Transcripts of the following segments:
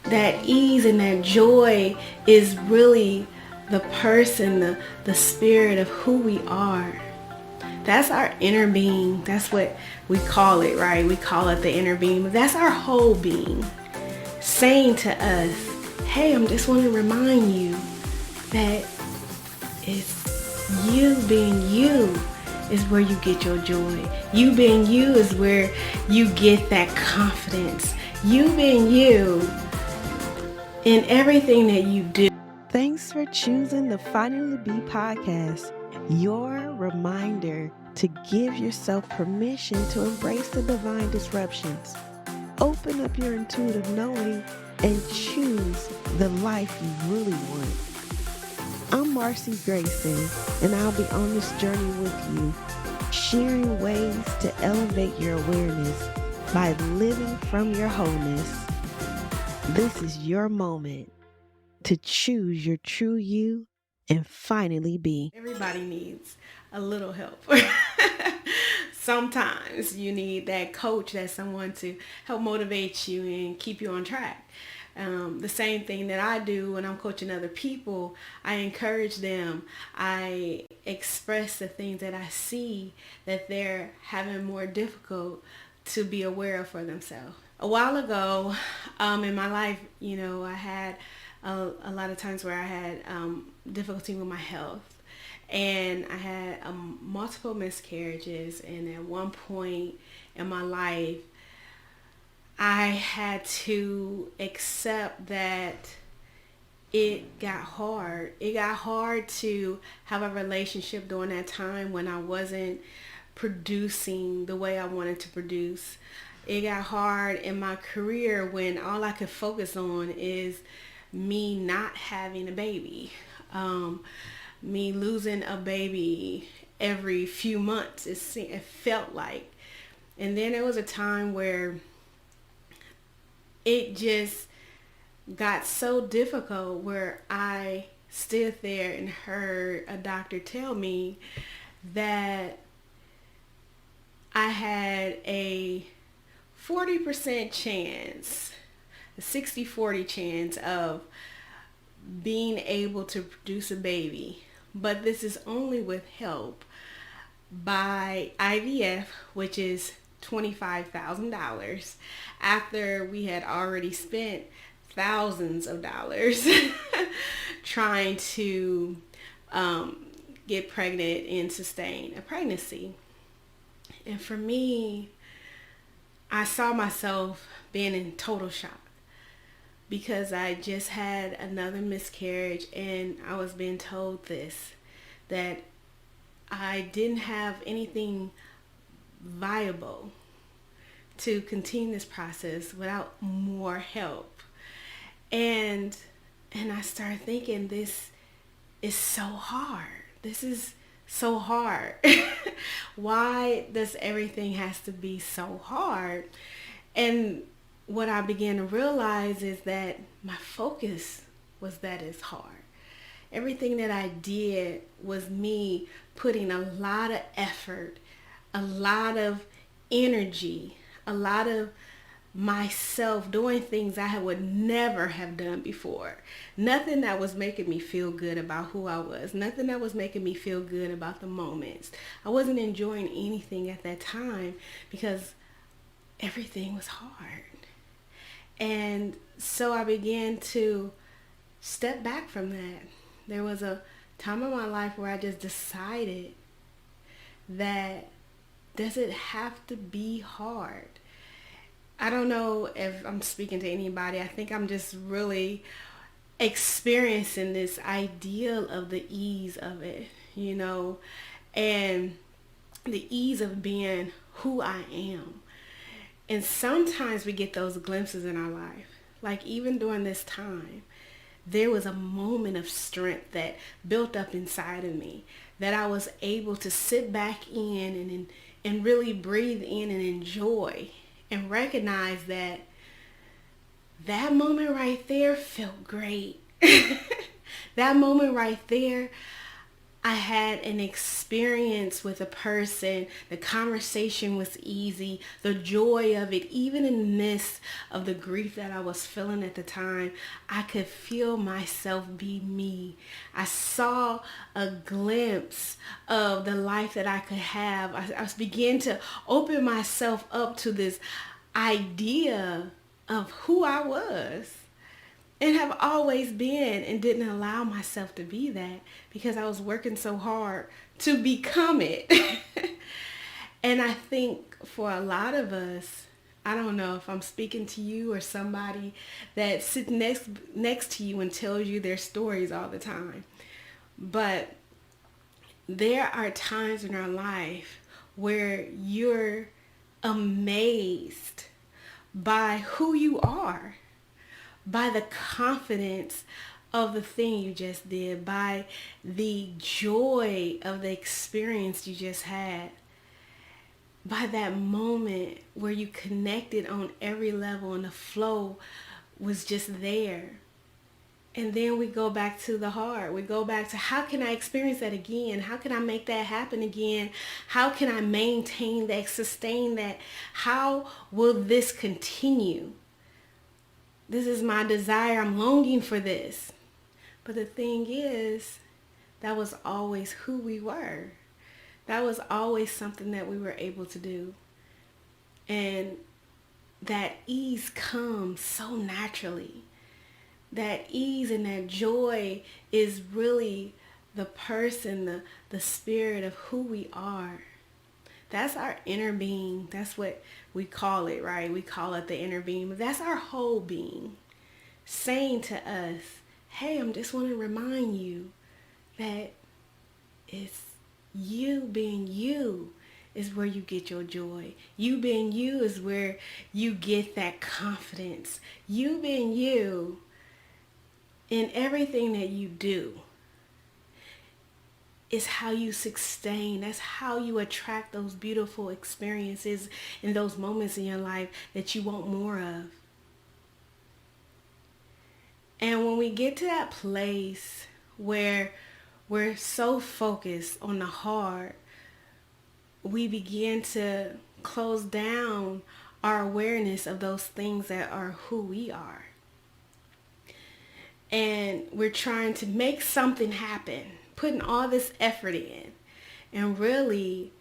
that ease and that joy is really the person, the spirit of who we are. That's our inner being. That's what we call it, right? We call it the inner being. But that's our whole being saying to us, hey, I'm just want to remind you that it's you being you is where you get your joy. You being you is where you get that confidence. You being you in everything that you do. Thanks for choosing the Finally Be podcast, your reminder to give yourself permission to embrace the divine disruptions. Open up your intuitive knowing and choose the life you really want. I'm Marcy Grayson, and I'll be on this journey with you, sharing ways to elevate your awareness by living from your wholeness. This is your moment to choose your true you and finally be. Everybody needs a little help. Sometimes you need that coach, that someone to help motivate you and keep you on track. The same thing that I do when I'm coaching other people, I encourage them. I express the things that I see that they're having more difficult to be aware of for themselves. A while ago in my life, I had a lot of times where I had difficulty with my health. And I had multiple miscarriages. And at one point in my life, I had to accept that it got hard. It got hard to have a relationship during that time when I wasn't producing the way I wanted to produce. It got hard in my career when all I could focus on is me not having a baby. Me losing a baby every few months, it felt like. And then there was a time where it just got so difficult where I stood there and heard a doctor tell me that I had a 40% chance, a 60-40 chance of being able to produce a baby. But this is only with help by IVF, which is $25,000 after we had already spent thousands of dollars trying to get pregnant and sustain a pregnancy. And for me, I saw myself being in total shock because I just had another miscarriage and I was being told that I didn't have anything viable to continue this process without more help. And I started thinking, this is so hard. This is so hard. Why does everything has to be so hard? And what I began to realize is that my focus was that it's hard. Everything that I did was me putting a lot of effort, a lot of energy, a lot of myself doing things I would never have done before. Nothing that was making me feel good about who I was. Nothing that was making me feel good about the moments. I wasn't enjoying anything at that time because everything was hard. And so I began to step back from that. There was a time in my life where I just decided that does it have to be hard? I don't know if I'm speaking to anybody. I think I'm just really experiencing this ideal of the ease of it, and the ease of being who I am. And sometimes we get those glimpses in our life. Like even during this time, there was a moment of strength that built up inside of me that I was able to sit back in and really breathe in and enjoy and recognize that moment right there felt great. That moment right there, I had an experience with a person. The conversation was easy. The joy of it, even in the midst of the grief that I was feeling at the time, I could feel myself be me. I saw a glimpse of the life that I could have. I began to open myself up to this idea of who I was and have always been, and didn't allow myself to be that because I was working so hard to become it. And I think for a lot of us, I don't know if I'm speaking to you or somebody that sits next to you and tells you their stories all the time, but there are times in our life where you're amazed by who you are, by the confidence of the thing you just did, by the joy of the experience you just had, by that moment where you connected on every level and the flow was just there. And then we go back to the heart. We go back to, how can I experience that again? How can I make that happen again? How can I maintain that, sustain that? How will this continue? This is my desire. I'm longing for this. But the thing is, that was always who we were. That was always something that we were able to do. And that ease comes so naturally. That ease and that joy is really the person, the spirit of who we are. That's our inner being. That's what we call it, right? We call it the inner being. But that's our whole being saying to us, hey, I just want to remind you that it's you being you is where you get your joy. You being you is where you get that confidence. You being you in everything that you do is how you sustain. That's how you attract those beautiful experiences and those moments in your life that you want more of. And when we get to that place where we're so focused on the heart, we begin to close down our awareness of those things that are who we are. And we're trying to make something happen, putting all this effort in. And really,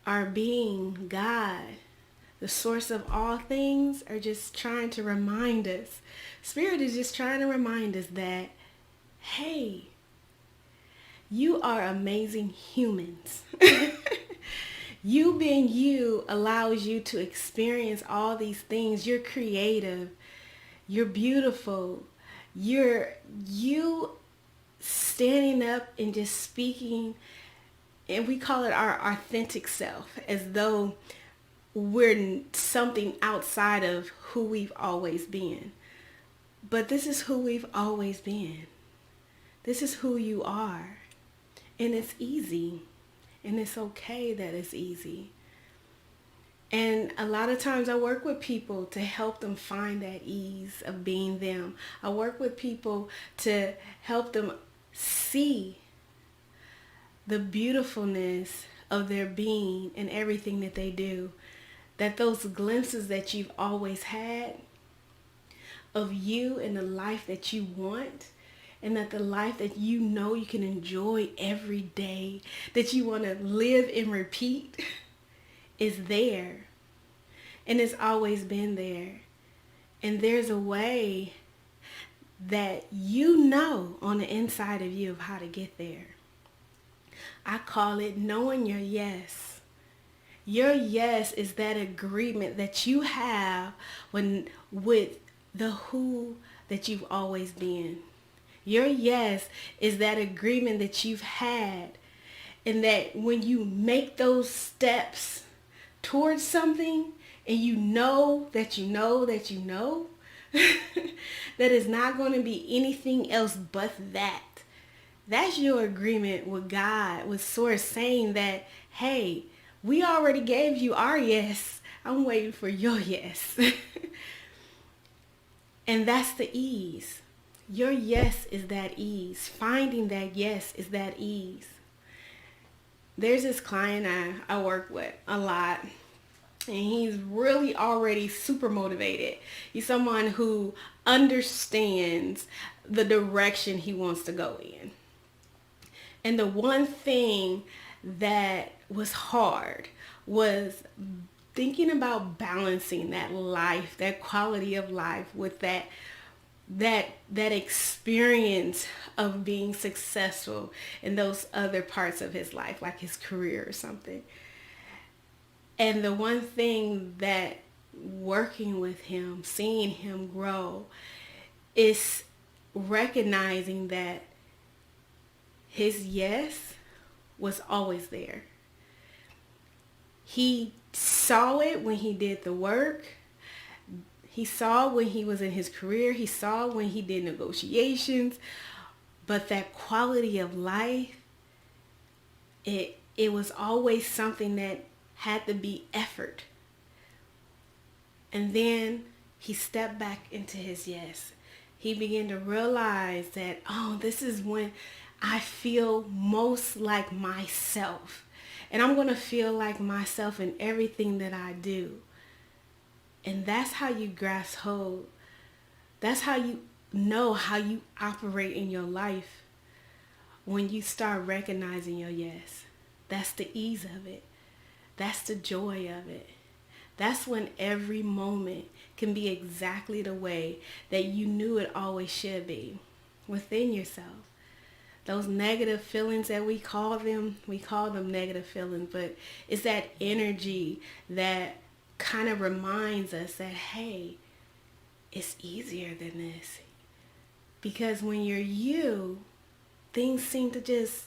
our being, God, the source of all things, are just trying to remind us. Spirit is just trying to remind us that, hey, you are amazing humans. You being you allows you to experience all these things. You're creative. You're beautiful. You standing up and just speaking, and we call it our authentic self, as though we're something outside of who we've always been. But this is who we've always been. This is who you are. And it's easy. And it's okay that it's easy. And a lot of times I work with people to help them find that ease of being them. I work with people to help them see the beautifulness of their being and everything that they do. That those glimpses that you've always had of you and the life that you want, and that the life that you know you can enjoy every day, that you want to live and repeat, is there. And it's always been there. And there's a way that you know on the inside of you of how to get there. I call it knowing your yes. Your yes is that agreement that you have with the who that you've always been. Your yes is that agreement that you've had, and that when you make those steps towards something, and you know that you know that you know that it's not going to be anything else but that. That's your agreement with God, with Source, saying that, hey, we already gave you our yes. I'm waiting for your yes. And that's the ease. Your yes is that ease. Finding that yes is that ease. There's this client I work with a lot, and he's really already super motivated. He's someone who understands the direction he wants to go in. And the one thing that was hard was thinking about balancing that life, that quality of life with that experience of being successful in those other parts of his life, like his career or something. And the one thing that working with him, seeing him grow, is recognizing that his yes was always there. He saw it when he did the work. He saw when he was in his career. He saw when he did negotiations. But that quality of life, it was always something that had to be effort. And then he stepped back into his yes. He began to realize that, this is when I feel most like myself. And I'm going to feel like myself in everything that I do. And that's how you grasp hold. That's how you know how you operate in your life. When you start recognizing your yes. That's the ease of it. That's the joy of it. That's when every moment can be exactly the way that you knew it always should be within yourself. Those negative feelings that we call them negative feelings, but it's that energy that kind of reminds us that, hey, it's easier than this. Because when you're you, things seem to just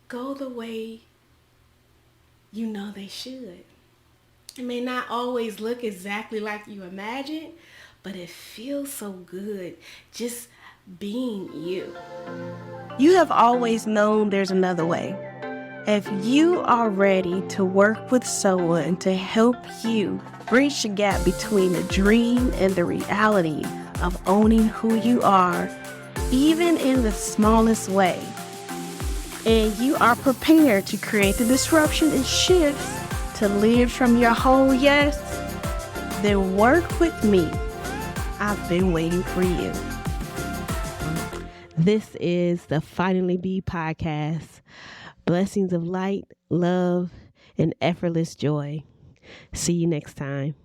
go the way you know they should. It may not always look exactly like you imagine, but it feels so good just being you. You have always known there's another way. If you are ready to work with someone to help you bridge the gap between the dream and the reality of owning who you are, even in the smallest way, and you are prepared to create the disruption and shifts to live from your whole yes, then work with me. I've been waiting for you. This is the Finally Be podcast. Blessings of light, love, and effortless joy. See you next time.